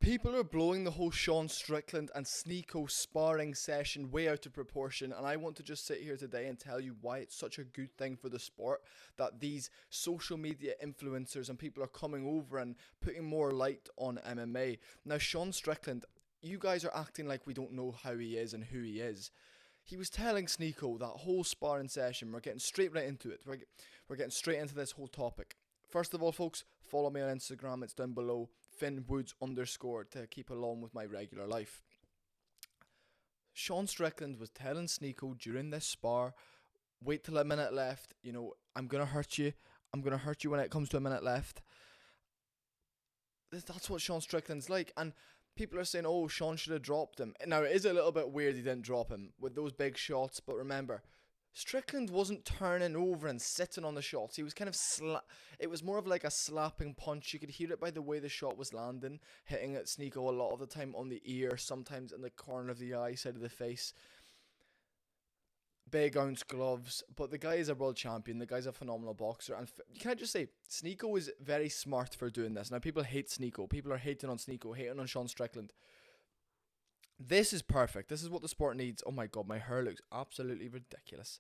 People are blowing the whole Sean Strickland and SNEAKO sparring session way out of proportion, and I want to just sit here today and tell you why it's such a good thing for the sport that these social media influencers and people are coming over and putting more light on MMA. Now, Sean Strickland, you guys are acting like we don't know how he is and who he is. He was telling SNEAKO that whole sparring session, we're getting straight right into it. We're getting straight into this whole topic. First of all, folks, follow me on Instagram. It's down below, FinnWoods_ to keep along with my regular life. Sean Strickland was telling SNEAKO during this spar, wait till a minute left. You know, I'm going to hurt you. I'm going to hurt you when it comes to a minute left. That's what Sean Strickland's like. And people are saying, oh, Sean should have dropped him. Now, it is a little bit weird he didn't drop him with those big shots. But remember, Strickland wasn't turning over and sitting on the shots. He was kind of it was more of like a slapping punch. You could hear it by the way the shot was landing, hitting at SNEAKO a lot of the time on the ear, sometimes in the corner of the eye, side of the face. Big ounce gloves, but the guy is a world champion. The guy's a phenomenal boxer, and can I just say, SNEAKO is very smart for doing this. Now, people hate SNEAKO. People are hating on SNEAKO, hating on Sean Strickland. This is perfect. This is what the sport needs. Oh my god, my hair looks absolutely ridiculous.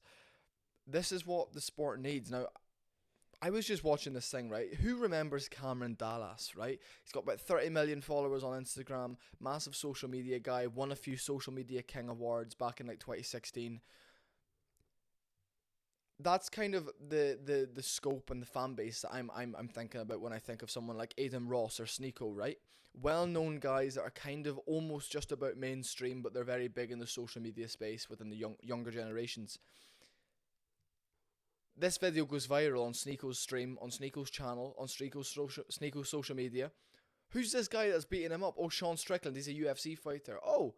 This is what the sport needs. Now, I was just watching this thing, right? Who remembers Cameron Dallas, right? He's got about 30 million followers on Instagram, massive social media guy, won a few social media king awards back in like 2016. That's kind of the scope and the fan base that I'm thinking about when I think of someone like Aiden Ross or SNEAKO, right? Well-known guys that are kind of almost just about mainstream, but they're very big in the social media space within the younger generations. This video goes viral on SNEAKO's stream, on SNEAKO's channel, on SNEAKO's social media. Who's this guy that's beating him up? Oh, Sean Strickland, he's a UFC fighter. Oh,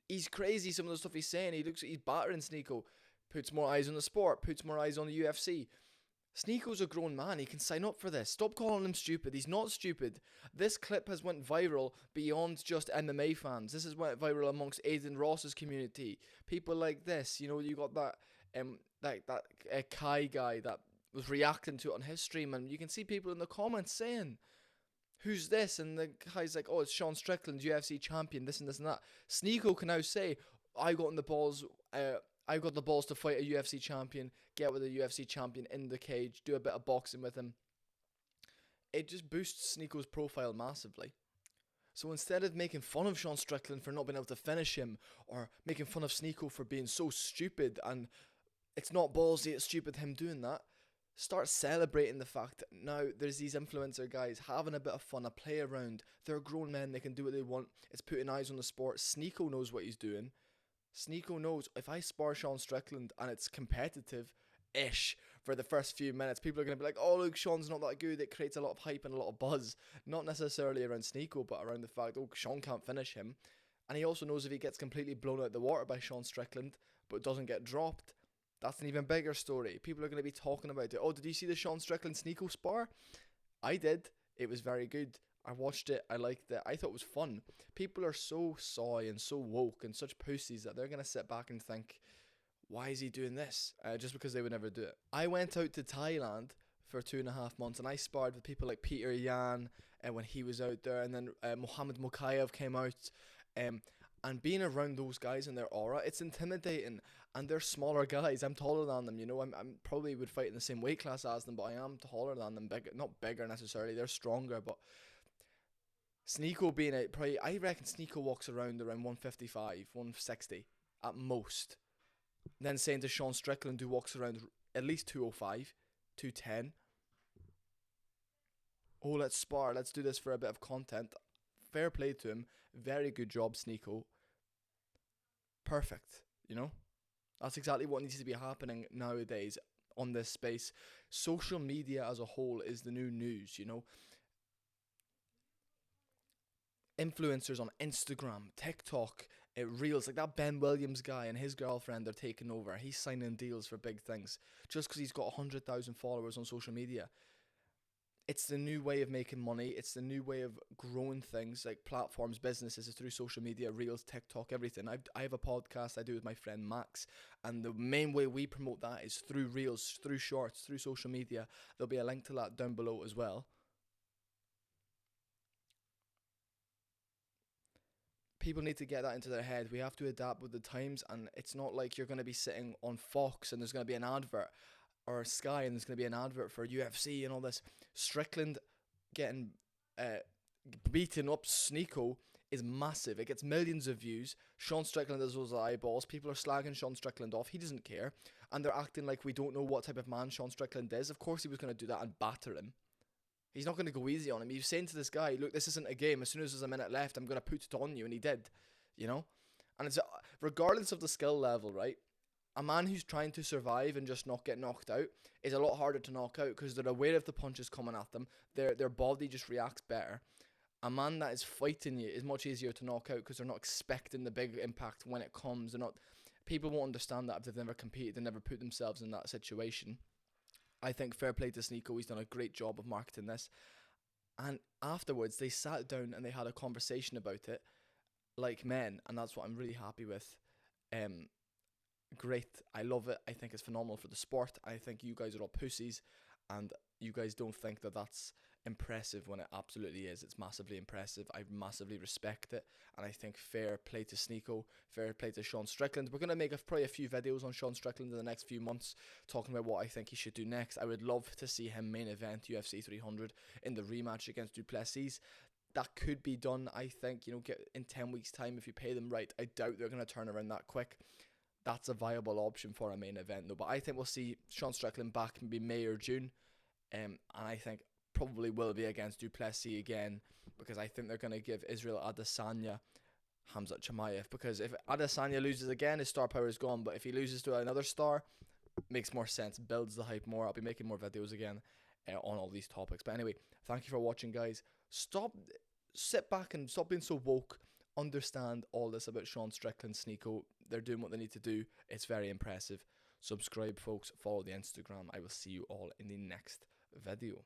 he's crazy, some of the stuff he's saying. He's battering SNEAKO. Puts more eyes on the sport, puts more eyes on the UFC. SNEAKO's a grown man, he can sign up for this. Stop calling him stupid, he's not stupid. This clip has went viral beyond just MMA fans. This has went viral amongst Aiden Ross's community. People like this, you know, you got that Kai guy that was reacting to it on his stream, and you can see people in the comments saying, who's this? And the guy's like, oh, it's Sean Strickland, UFC champion, this and this and that. SNEAKO can now say, I got the balls to fight a UFC champion, get with a UFC champion in the cage, do a bit of boxing with him. It just boosts SNEAKO's profile massively. So instead of making fun of Sean Strickland for not being able to finish him, or making fun of SNEAKO for being so stupid, and it's not ballsy, it's stupid him doing that, start celebrating the fact that now there's these influencer guys having a bit of fun, a play around. They're grown men, they can do what they want. It's putting eyes on the sport. SNEAKO knows what he's doing. SNEAKO knows if I spar Sean Strickland and it's competitive-ish for the first few minutes, people are going to be like, oh, look, Sean's not that good. It creates a lot of hype and a lot of buzz. Not necessarily around SNEAKO, but around the fact, oh, Sean can't finish him. And he also knows if he gets completely blown out of the water by Sean Strickland, but doesn't get dropped, that's an even bigger story. People are going to be talking about it. Oh, did you see the Sean Strickland SNEAKO spar? I did. It was very good. I watched it, I liked it, I thought it was fun. People are so soy and so woke and such pussies that they're going to sit back and think, why is he doing this? Just because they would never do it. I went out to Thailand for 2.5 months and I sparred with people like Peter Yan when he was out there, and then Mohammed Mokayev came out. And being around those guys and their aura, it's intimidating. And they're smaller guys. I'm taller than them, you know. I'm probably would fight in the same weight class as them, but I am taller than them. Not bigger necessarily. They're stronger, but SNEAKO being probably, I reckon SNEAKO walks around 155, 160 at most. Then saying to Sean Strickland, who walks around at least 205, 210. Oh, let's spar. Let's do this for a bit of content. Fair play to him. Very good job, SNEAKO. Perfect, you know? That's exactly what needs to be happening nowadays on this space. Social media as a whole is the new news, you know? Influencers on Instagram, TikTok, Reels, like that Ben Williams guy and his girlfriend are taking over. He's signing deals for big things just because he's got 100,000 followers on social media. It's the new way of making money. It's the new way of growing things like platforms, businesses is through social media, Reels, TikTok, everything. I have a podcast I do with my friend Max, and the main way we promote that is through Reels, through Shorts, through social media. There'll be a link to that down below as well. people need to get that into their head. We have to adapt with the times, and it's not like you're going to be sitting on Fox and there's going to be an advert, or Sky and there's going to be an advert for UFC and all this. Strickland getting beating up SNEAKO is massive. It gets millions of views. Sean Strickland has those eyeballs. People are slagging Sean Strickland off. He doesn't care. And they're acting like we don't know what type of man Sean Strickland is. Of course he was going to do that and batter him. He's not going to go easy on him. He's saying to this guy, look, this isn't a game. As soon as there's a minute left, I'm going to put it on you. And he did, you know? And it's regardless of the skill level, right? A man who's trying to survive and just not get knocked out is a lot harder to knock out because they're aware of the punches coming at them. Their body just reacts better. A man that is fighting you is much easier to knock out because they're not expecting the big impact when it comes. They're not. People won't understand that if they've never competed and never put themselves in that situation. I think fair play to SNEAKO. He's done a great job of marketing this. And afterwards, they sat down and they had a conversation about it like men. And that's what I'm really happy with. Great. I love it. I think it's phenomenal for the sport. I think you guys are all pussies. And you guys don't think that that's impressive when it absolutely is. It's massively impressive. I massively respect it, and I think fair play to SNEAKO, fair play to Sean Strickland. We're going to make probably a few videos on Sean Strickland in the next few months, talking about what I think he should do next. I would love to see him main event UFC 300 in the rematch against Duplessis. That could be done, I think, get in 10 weeks time if you pay them right. I doubt they're going to turn around that quick. That's a viable option for a main event though, but I think we'll see Sean Strickland back maybe May or June, and I think probably will be against Duplessis again, because I think they're going to give Israel Adesanya Khamzat Chimaev, because if Adesanya loses again, his star power is gone, but if he loses to another star, makes more sense, builds the hype more. I'll be making more videos again on all these topics. But anyway, thank you for watching, guys. Sit back and stop being so woke. Understand all this about Sean Strickland, SNEAKO. They're doing what they need to do. It's very impressive. Subscribe, folks. Follow the Instagram. I will see you all in the next video.